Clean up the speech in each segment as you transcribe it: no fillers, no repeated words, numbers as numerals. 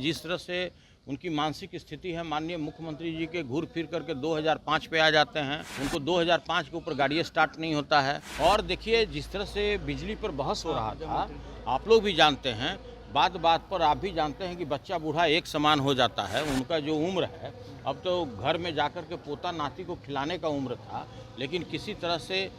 जिस तरह से उनकी मानसिक स्थिति है, माननीय मुख्यमंत्री जी के घूर फिर करके 2005 पे आ जाते हैं, उनको 2005 के ऊपर गाड़ी स्टार्ट नहीं होता है। और देखिए जिस तरह से बिजली पर बहस हो रहा था, आप लोग भी जानते हैं, बात बात पर आप भी जानते हैं कि बच्चा बूढ़ा एक समान हो जाता है। उनका जो उम्र है, अब तो घर में जाकर के पोता नाती को खिलाने का उम्र था, लेकिन किसी तरह से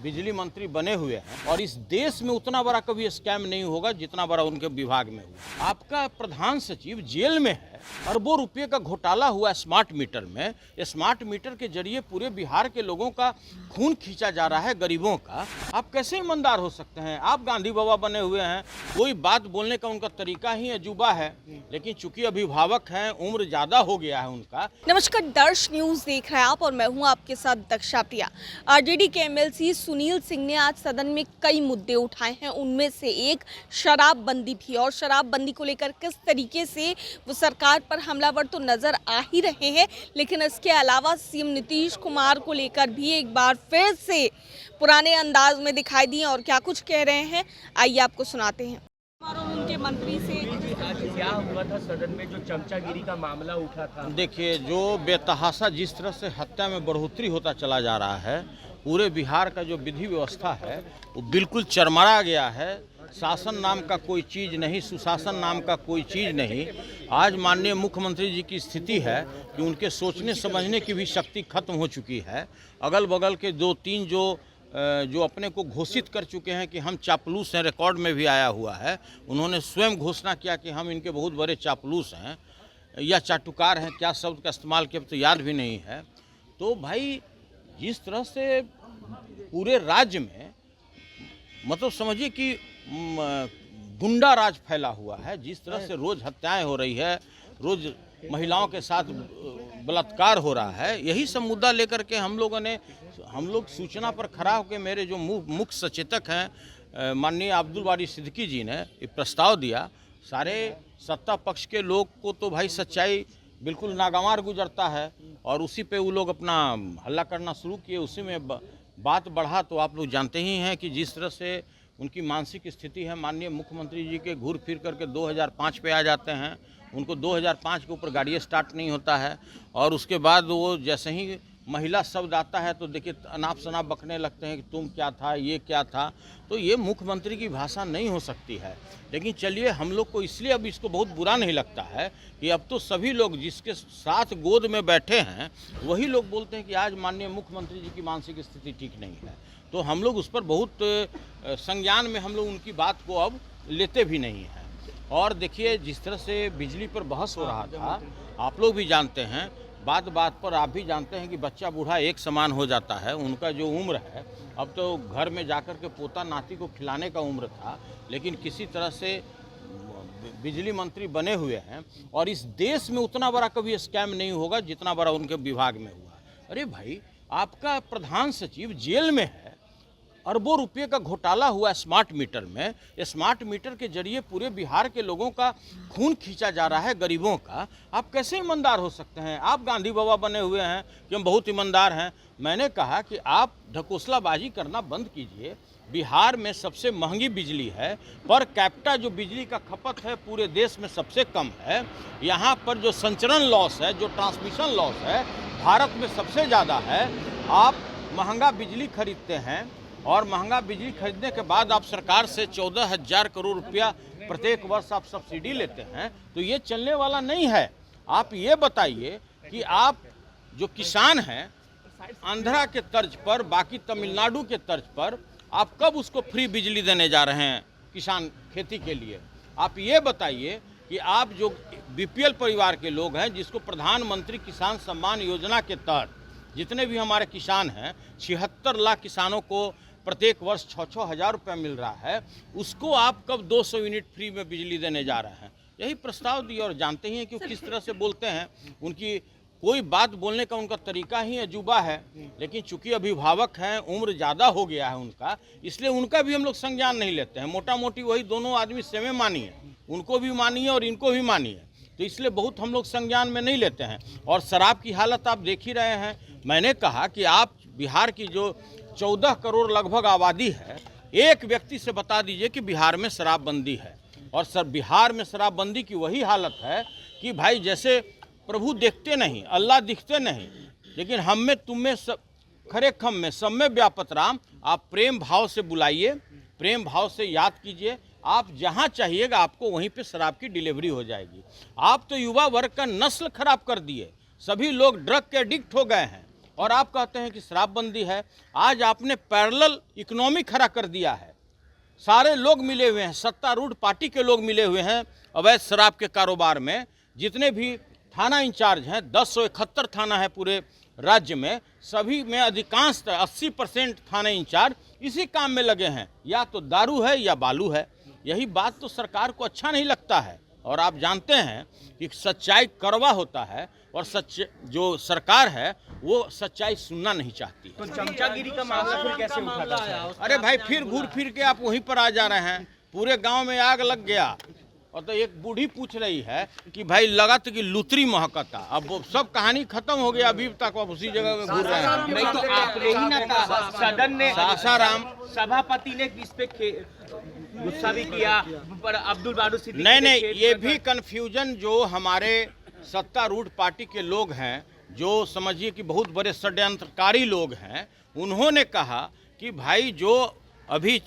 बिजली मंत्री बने हुए हैं। और इस देश में उतना बड़ा कभी स्कैम नहीं होगा जितना बड़ा उनके विभाग में हुआ। आपका प्रधान सचिव जेल में है, अरबों रुपये का घोटाला हुआ स्मार्ट मीटर में। स्मार्ट मीटर के जरिए पूरे बिहार के लोगों का खून खींचा जा रहा है, गरीबों का। आप कैसे ईमानदार हो सकते हैं? आप गांधी बाबा बने हुए हैं, कोई बात बोलने का उनका तरीका ही अजूबा है। लेकिन चूंकि अभिभावक हैं, उम्र ज़्यादा हो गया है उनका। नमस्कार, दर्श न्यूज़ देख रहे हैं आप और मैं हूं आपके साथ दक्षा प्रिया। आरजेडी के एमएलसी सुनील सिंह ने आज सदन में कई मुद्दे उठाए हैं, उनमें से एक शराबबंदी भी। और शराबबंदी को लेकर किस तरीके से वो सरकार पर हमलावर तो नजर आ ही रहे हैं, लेकिन इसके अलावा सीएम नीतीश कुमार को लेकर भी एक बार फिर से पुराने अंदाज में दिखाई दिए। और क्या कुछ कह रहे हैं, आइए आपको सुनाते हैं। और उनके मंत्री से आज क्या हुआ था सदन में जो चमचागिरी का मामला उठा था? देखिए, जो बेतहाशा जिस तरह से हत्या में बढ़ोतरी होता चला जा रहा है, पूरे बिहार का जो विधि व्यवस्था है वो बिल्कुल चरमरा गया है। शासन नाम का कोई चीज़ नहीं, सुशासन नाम का कोई चीज़ नहीं। आज माननीय मुख्यमंत्री जी की स्थिति है कि उनके सोचने समझने की भी शक्ति खत्म हो चुकी है। अगल बगल के दो तीन जो अपने को घोषित कर चुके हैं कि हम चापलूस हैं, रिकॉर्ड में भी आया हुआ है, उन्होंने स्वयं घोषणा किया कि हम इनके बहुत बड़े चापलूस हैं या चाटुकार हैं, क्या शब्द का इस्तेमाल किया तो याद भी नहीं है। तो भाई जिस तरह से पूरे राज्य में मतलब समझिए कि गुंडा राज फैला हुआ है, जिस तरह से रोज़ हत्याएं हो रही है, रोज़ महिलाओं के साथ बलात्कार हो रहा है, यही सब मुद्दा लेकर के हम लोग सूचना पर खड़ा होकर मेरे जो मुख्य सचेतक हैं माननीय अब्दुल बारी सिद्दीकी जी ने ये प्रस्ताव दिया। सारे सत्ता पक्ष के लोग को तो भाई सच्चाई बिल्कुल नागवार गुजरता है और उसी पे वो लोग अपना हल्ला करना शुरू किए। उसी में बात बढ़ा तो आप लोग जानते ही हैं कि जिस तरह से उनकी मानसिक स्थिति है, माननीय मुख्यमंत्री जी के घूर फिर करके 2005 पे आ जाते हैं, उनको 2005 के ऊपर गाड़ी स्टार्ट नहीं होता है। और उसके बाद वो जैसे ही महिला शब्द आता है तो देखिए अनाप शनाप बकने लगते हैं कि तुम क्या था, ये क्या था। तो ये मुख्यमंत्री की भाषा नहीं हो सकती है। लेकिन चलिए, हम लोग को इसलिए अब इसको बहुत बुरा नहीं लगता है कि अब तो सभी लोग जिसके साथ गोद में बैठे हैं वही लोग बोलते हैं कि आज माननीय मुख्यमंत्री जी की मानसिक स्थिति ठीक नहीं है। तो हम लोग उस पर बहुत संज्ञान में हम लोग उनकी बात को अब लेते भी नहीं हैं। और देखिए जिस तरह से बिजली पर बहस हो रहा था, आप लोग भी जानते हैं, बात बात पर आप भी जानते हैं कि बच्चा बूढ़ा एक समान हो जाता है। उनका जो उम्र है, अब तो घर में जाकर के पोता नाती को खिलाने का उम्र था, लेकिन किसी तरह से बिजली मंत्री बने हुए हैं। और इस देश में उतना बड़ा कभी स्कैम नहीं होगा जितना बड़ा उनके विभाग में हुआ। अरे भाई, आपका प्रधान सचिव जेल में है, अरबों रुपये का घोटाला हुआ स्मार्ट मीटर में। स्मार्ट मीटर के जरिए पूरे बिहार के लोगों का खून खींचा जा रहा है, गरीबों का। आप कैसे ईमानदार हो सकते हैं? आप गांधी बाबा बने हुए हैं कि हम बहुत ईमानदार हैं। मैंने कहा कि आप ढकोसलाबाजी करना बंद कीजिए। बिहार में सबसे महंगी बिजली है, पर कैपिटा जो बिजली का खपत है पूरे देश में सबसे कम है। यहाँ पर जो संचरण लॉस है, जो ट्रांसमिशन लॉस है, भारत में सबसे ज़्यादा है। आप महंगा बिजली खरीदते हैं और महंगा बिजली खरीदने के बाद आप सरकार से 14,000 करोड़ रुपया प्रत्येक वर्ष आप सब्सिडी लेते हैं, तो ये चलने वाला नहीं है। आप ये बताइए कि आप जो किसान हैं, आंध्रा के तर्ज पर, बाकी तमिलनाडु के तर्ज पर, आप कब उसको फ्री बिजली देने जा रहे हैं किसान खेती के लिए? आप ये बताइए कि आप जो बीपीएल परिवार के लोग हैं, जिसको प्रधानमंत्री किसान सम्मान योजना के तहत जितने भी हमारे किसान हैं, 76 लाख किसानों को प्रत्येक वर्ष 6-6 हज़ार रुपया मिल रहा है, उसको आप कब 200 यूनिट फ्री में बिजली देने जा रहे हैं? यही प्रस्ताव दिए। और जानते ही हैं कि वो किस तरह से बोलते हैं, उनकी कोई बात बोलने का उनका तरीका ही अजूबा है। लेकिन चूंकि अभिभावक हैं, उम्र ज़्यादा हो गया है उनका, इसलिए उनका भी हम लोग संज्ञान नहीं लेते हैं। मोटा मोटी वही दोनों आदमी सेमे मानिए, उनको भी मानिए और इनको भी मानिए, तो इसलिए बहुत हम लोग संज्ञान में नहीं लेते हैं। और शराब की हालत आप देख ही रहे हैं। मैंने कहा कि आप बिहार की जो 14 करोड़ लगभग आबादी है, एक व्यक्ति से बता दीजिए कि बिहार में शराबबंदी है। और सर बिहार में शराबबंदी की वही हालत है कि भाई जैसे प्रभु देखते नहीं, अल्लाह दिखते नहीं, लेकिन हम में तुम में सब खरे खम में सब में व्यापत राम। आप प्रेम भाव से बुलाइए, प्रेम भाव से याद कीजिए, आप जहाँ चाहिएगा आपको वहीं पे शराब की डिलीवरी हो जाएगी। आप तो युवा वर्ग का नस्ल खराब कर दिए, सभी लोग ड्रग के एडिक्ट हो गए हैं और आप कहते हैं कि शराबबंदी है। आज आपने पैरेलल इकोनॉमी खड़ा कर दिया है, सारे लोग मिले हुए हैं, सत्तारूढ़ पार्टी के लोग मिले हुए हैं अवैध शराब के कारोबार में। जितने भी थाना इंचार्ज हैं, 1071 थाना है पूरे राज्य में, सभी में अधिकांश 80% थाने इंचार्ज इसी काम में लगे हैं, या तो दारू है या बालू है। यही बात तो सरकार को अच्छा नहीं लगता है और आप जानते हैं कि सच्चाई कड़वा होता है और जो सरकार है वो सच्चाई सुनना नहीं चाहती है। तो चमचागिरी का मामला फिर कैसे उठा था? अरे भाई फिर घूर फिर के आप वहीं पर आ जा रहे हैं। पूरे गांव में आग लग गया और तो एक बूढ़ी पूछ रही है कि भाई लगा तो कि लुतरी महकता। अब वो सब कहानी खत्म हो गया, अभी तक आप उसी जगह में घूर रहे हैं। नहीं तो आपने ही ना कहा, सदन ने सासाराम सभापति ने इस पे गुस्सा भी किया, पर अब्दुल बारू सिद्दीकी नहीं, ये भी कन्फ्यूजन जो हमारे सत्तारूढ़ पार्टी के लोग हैं, जो समझिए कि बहुत बड़े षड्यंत्रकारी लोग हैं, उन्होंने कहा कि भाई जो अभी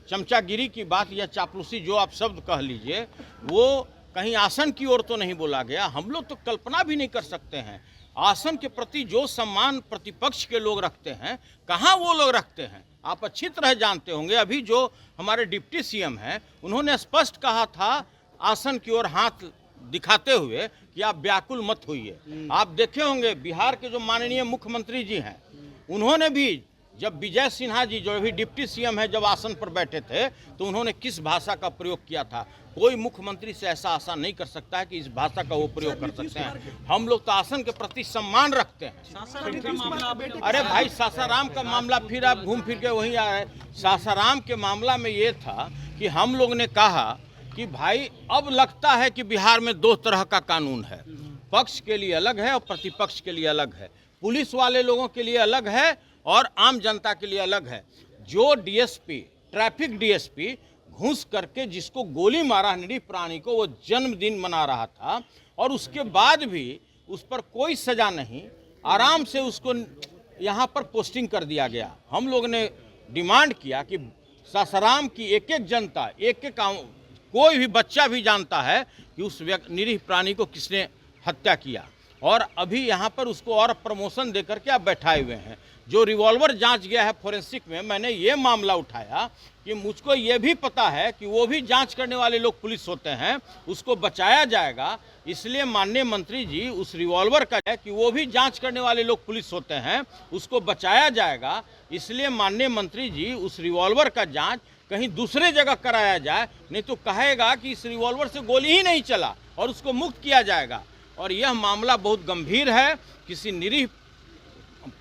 चमचागिरी की बात या चापलूसी जो आप शब्द कह लीजिए, वो कहीं आसन की ओर तो नहीं बोला गया। हम लोग तो कल्पना भी नहीं कर सकते हैं आसन के प्रति जो सम्मान प्रतिपक्ष के लोग रखते हैं, कहाँ वो लोग रखते हैं। आप अच्छी तरह जानते होंगे, अभी जो हमारे डिप्टी सीएम हैं उन्होंने स्पष्ट कहा था आसन की ओर हाथ दिखाते हुए कि आप व्याकुल मत होइए। आप देखे होंगे बिहार के जो माननीय मुख्यमंत्री जी हैं, उन्होंने भी जब विजय सिन्हा जी जो अभी डिप्टी सीएम है जब आसन पर बैठे थे तो उन्होंने किस भाषा का प्रयोग किया था। कोई मुख्यमंत्री से ऐसा आशा नहीं कर सकता है कि इस भाषा का वो प्रयोग कर सकते हैं। हम लोग तो आसन के प्रति सम्मान रखते हैं। अरे भाई सासाराम का मामला फिर आप घूम फिर के वहीं आ रहे। सासाराम के मामला में ये था कि हम लोग ने कहा कि भाई अब लगता है कि बिहार में दो तरह का कानून है, पक्ष के लिए अलग है और प्रतिपक्ष के लिए अलग है, पुलिस वाले लोगों के लिए अलग है और आम जनता के लिए अलग है। जो डीएसपी, ट्रैफिक डीएसपी घूस करके जिसको गोली मारा निरीह प्राणी को, वो जन्मदिन मना रहा था और उसके बाद भी उस पर कोई सजा नहीं, आराम से उसको यहाँ पर पोस्टिंग कर दिया गया। हम लोग ने डिमांड किया कि सासाराम की एक एक जनता, एक एक कोई भी बच्चा भी जानता है कि उस निरीह प्राणी को किसने हत्या किया, और अभी यहाँ पर उसको और प्रमोशन देकर के आप बैठाए हुए हैं। जो रिवॉल्वर जांच गया है फोरेंसिक में, मैंने ये मामला उठाया कि मुझको ये भी पता है कि वो भी जांच करने वाले लोग पुलिस होते हैं, उसको बचाया जाएगा। इसलिए माननीय मंत्री जी उस रिवॉल्वर का है कि वो भी जांच करने वाले लोग पुलिस होते हैं, उसको बचाया जाएगा। इसलिए माननीय मंत्री जी उस रिवॉल्वर का जांच कहीं दूसरे जगह कराया जाए, नहीं तो कहेगा कि इस रिवॉल्वर से गोली ही नहीं चला और उसको मुक्त किया जाएगा। और यह मामला बहुत गंभीर है, किसी निरीह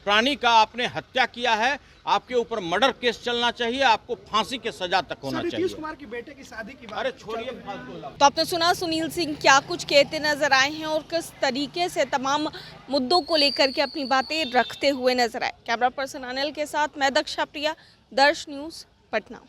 प्राणी का आपने हत्या किया है, आपके ऊपर मर्डर केस चलना चाहिए, आपको फांसी के सजा तक होना चाहिए। नीतीश कुमार के बेटे की शादी की बात। अरे छोड़िए फालतू। तो आपने सुना सुनील सिंह क्या कुछ कहते नजर आए हैं और किस तरीके से तमाम मुद्दों को लेकर के अपनी बातें रखते हुए नजर आए। कैमरा पर्सन अनिल के साथ मैं दक्षा प्रिया, दर्श न्यूज़, पटना।